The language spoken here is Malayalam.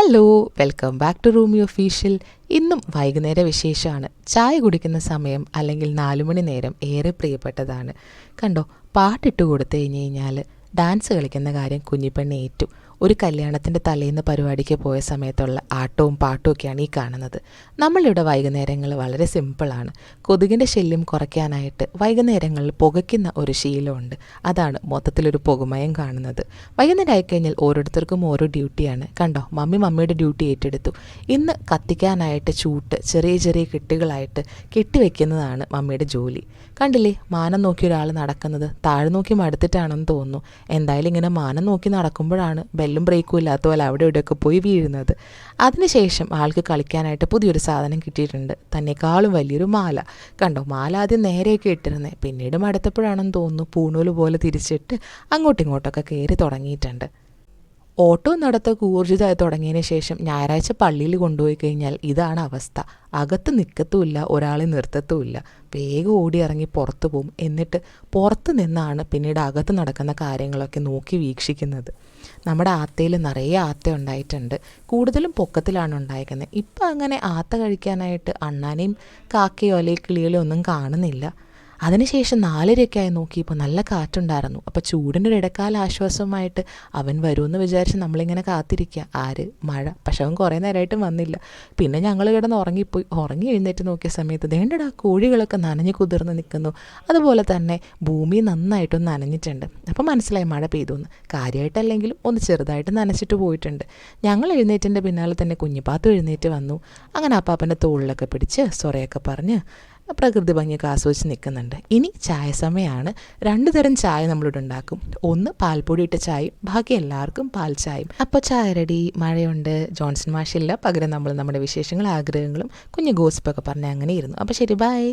Hello, welcome back to Rumi official. ഇന്നും വൈകുന്നേര വിശേഷമാണ്. ചായ കുടിക്കുന്ന സമയം അല്ലെങ്കിൽ 4 മണി നേരം ഏറെ പ്രിയപ്പെട്ടതാണ്. കണ്ടോ, പാട്ടിട്ട് കൊടുത്തു കഴിഞ്ഞ് കഴിഞ്ഞാൽ ഡാൻസ് കളിക്കുന്ന കാര്യം കുഞ്ഞിപ്പെണ്ണ് ഏറ്റു. ഒരു കല്യാണത്തിൻ്റെ തലേന്ന് പരിപാടിക്ക് പോയ സമയത്തുള്ള ആട്ടവും പാട്ടും ഒക്കെയാണ് ഈ കാണുന്നത്. നമ്മളിവിടെ വൈകുന്നേരങ്ങൾ വളരെ സിമ്പിളാണ്. കൊതുകിൻ്റെ ശല്യം കുറയ്ക്കാനായിട്ട് വൈകുന്നേരങ്ങളിൽ പുകയ്ക്കുന്ന ഒരു ശീലമുണ്ട്. അതാണ് മൊത്തത്തിലൊരു പുകമയം കാണുന്നത്. വൈകുന്നേരം ആയിക്കഴിഞ്ഞാൽ ഓരോരുത്തർക്കും ഓരോ ഡ്യൂട്ടിയാണ്. കണ്ടോ, മമ്മിയുടെ ഡ്യൂട്ടി ഏറ്റെടുത്തു. ഇന്ന് കത്തിക്കാനായിട്ട് ചൂട്ട് ചെറിയ ചെറിയ കെട്ടുകളായിട്ട് കെട്ടിവെക്കുന്നതാണ് മമ്മിയുടെ ജോലി. കണ്ടില്ലേ, മാനം നോക്കി ഒരാൾ നടക്കുന്നത്. താഴെ നോക്കി മടുത്തിട്ടാണെന്ന് തോന്നുന്നു. എന്തായാലും ഇങ്ങനെ മാനം നോക്കി നടക്കുമ്പോഴാണ് ബെല്ലും ബ്രേക്കും ഇല്ലാത്ത പോലെ അവിടെ ഇവിടെയൊക്കെ പോയി വീഴുന്നത്. അതിനുശേഷം ആൾക്ക് കളിക്കാനായിട്ട് പുതിയൊരു സാധനം കിട്ടിയിട്ടുണ്ട്. തന്നെക്കാളും വലിയൊരു മാല. കണ്ടോ, മാല ആദ്യം നേരെയൊക്കെ ഇട്ടിരുന്നത്, പിന്നീട് മടുത്തപ്പോഴാണെന്ന് തോന്നുന്നു പൂണൂല് പോലെ തിരിച്ചിട്ട് അങ്ങോട്ടും ഇങ്ങോട്ടൊക്കെ കയറി തുടങ്ങിയിട്ടുണ്ട്. ഓട്ടോ നടത്തൊക്കെ ഊർജിതമായി തുടങ്ങിയതിന് ശേഷം ഞായറാഴ്ച പള്ളിയിൽ കൊണ്ടുപോയി കഴിഞ്ഞാൽ ഇതാണ് അവസ്ഥ. അകത്ത് നിൽക്കത്തുമില്ല, ഒരാളെ നിർത്തത്തുമില്ല. വേഗം ഓടി ഇറങ്ങി പുറത്ത് പോകും. എന്നിട്ട് പുറത്ത് നിന്നാണ് പിന്നീട് അകത്ത് നടക്കുന്ന കാര്യങ്ങളൊക്കെ നോക്കി വീക്ഷിക്കുന്നത്. നമ്മുടെ ആത്തയിൽ നിറയെ ആത്ത ഉണ്ടായിട്ടുണ്ട്. കൂടുതലും പൊക്കത്തിലാണ് ഉണ്ടായിരിക്കുന്നത്. ഇപ്പം അങ്ങനെ ആത്ത കഴിക്കാനായിട്ട് അണ്ണാനെയും കാക്കയോ അല്ലെങ്കിൽ കിളികളോ ഒന്നും കാണുന്നില്ല. അതിനുശേഷം 4:30 ആയി നോക്കിയപ്പോൾ നല്ല കാറ്റുണ്ടായിരുന്നു. അപ്പോൾ ചൂടിൻ്റെ ഒരു ഇടക്കാല ആശ്വാസമായിട്ട് അവൻ വരുമെന്ന് വിചാരിച്ച് നമ്മളിങ്ങനെ കാത്തിരിക്കുക. ആര്? മഴ. പക്ഷെ അവൻ കുറേ നേരമായിട്ടും വന്നില്ല. പിന്നെ ഞങ്ങൾ കിടന്ന് ഉറങ്ങിപ്പോയി. ഉറങ്ങി എഴുന്നേറ്റ് നോക്കിയ സമയത്ത് ദേണ്ടടാ, കോഴികളൊക്കെ നനഞ്ഞ് കുതിർന്ന് നിൽക്കുന്നു. അതുപോലെ തന്നെ ഭൂമി നന്നായിട്ടൊന്ന് നനഞ്ഞിട്ടുണ്ട്. അപ്പോൾ മനസ്സിലായി മഴ പെയ്തു എന്ന്. കാര്യമായിട്ടല്ലെങ്കിലും ഒന്ന് ചെറുതായിട്ട് നനച്ചിട്ട് പോയിട്ടുണ്ട്. ഞങ്ങൾ എഴുന്നേറ്റിൻ്റെ പിന്നാലെ തന്നെ കുഞ്ഞിപ്പാത്തു എഴുന്നേറ്റ് വന്നു. അങ്ങനെ അപ്പാപ്പൻ്റെ തോളിലൊക്കെ പിടിച്ച് സൊറയൊക്കെ പറഞ്ഞ് പ്രകൃതി ഭംഗിയൊക്കെ ആസ്വദിച്ച് നിൽക്കുന്നുണ്ട്. ഇനി ചായ സമയമാണ്. 2 തരം ചായ നമ്മളിവിടെ ഉണ്ടാക്കും. ഒന്ന് പാൽപ്പൊടി ഇട്ട ചായയും ബാക്കി എല്ലാവർക്കും പാൽ ചായയും. അപ്പോൾ ചായ റെഡി. മഴയുണ്ട്, ജോൺസൺ മാഷില്ല. പകരം നമ്മൾ നമ്മുടെ വിശേഷങ്ങളും ആഗ്രഹങ്ങളും കുഞ്ഞു ഗോസിപ്പൊക്കെ പറഞ്ഞ് അങ്ങനെ ഇരുന്നു. അപ്പോൾ ശരി, ബൈ.